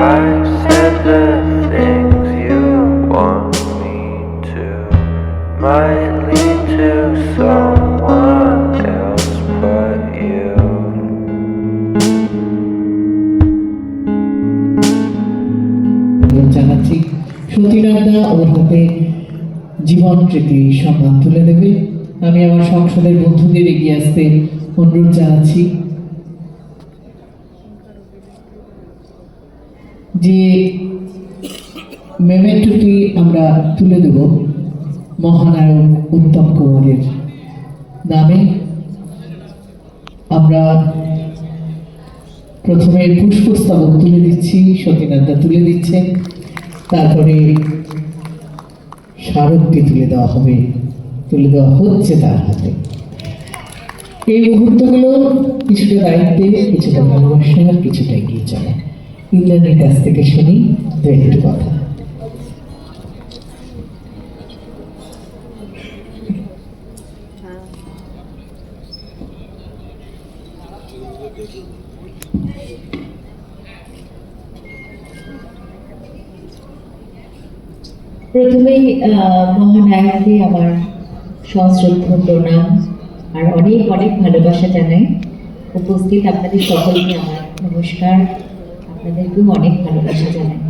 I've said the things you want me to, might lead to someone else but you. জানাচ্ছি সতীনাথদা ওর হাতে জীবন প্রীতি সম্মান তুলে দেবে। আমি আমার সংসদের বন্ধুদের এগিয়ে আসতে অনুরোধ জানাচ্ছি। যে মেমেন্টোটি আমরা তুলে দেব মহানায়ক উত্তম কুমারের নামে। আমরা প্রথমে পুষ্পস্তবক তুলে দিচ্ছি, সতীনাথদা তুলে দিচ্ছেন, তারপরে স্মারকটি তুলে দেওয়া হবে, তুলে দেওয়া হচ্ছে তার হাতে। এই মুহূর্তগুলো কিছুটা দায়িত্বে, কিছুটা ভালোবাসার, কিছুটা এগিয়ে চলে। ইন্দ্রাণীর কাছ থেকে শুনি দু একটু কথা। প্রথমেই মহানায়ককে আমার সশ্রদ্ধ প্রণাম আর অনেক অনেক ভালোবাসা জানাই। উপস্থিত আপনাদের সকলকে আমার নমস্কার, আপনাদেরকেও অনেক ভালোবাসা জানাই।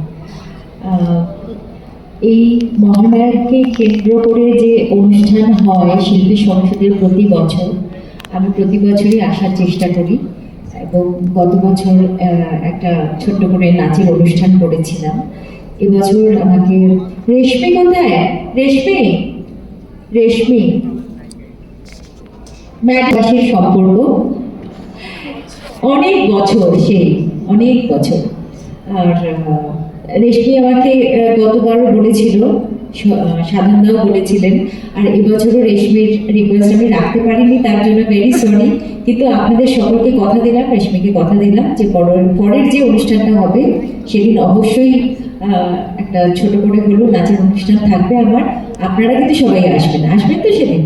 এই মহানায়ককে কেন্দ্র করে যে অনুষ্ঠান হয় শিল্পী সংসদের প্রতি বছর, আমি প্রতি বছরই আসার চেষ্টা করি এবং গত বছর একটা ছোট্ট করে নাচের অনুষ্ঠান করেছিলাম। এবছর আমাকে রেশমি কোথায়, রেশমি রেশমি ম্যাডবাসীর সম্পর্ক অনেক বছর, সেই অনেক বছর। আর রেশমি আমাকে গতবারও বলেছিল, সাধনদাও বলেছিলেন, আর এবছরও রেশমির রিকোয়েস্ট আমি রাখতে পারিনি, তার জন্য ভেরি সরি। কিন্তু আপনাদের সকলকে কথা দিলাম, রেশমিকে কথা দিলাম যে পরের যে অনুষ্ঠানটা হবে সেদিন অবশ্যই একটা ছোট করে হলেও নাচের অনুষ্ঠান থাকবে আমার। আপনারা কিন্তু সবাই আসবেন, আসবেন তো সেদিন?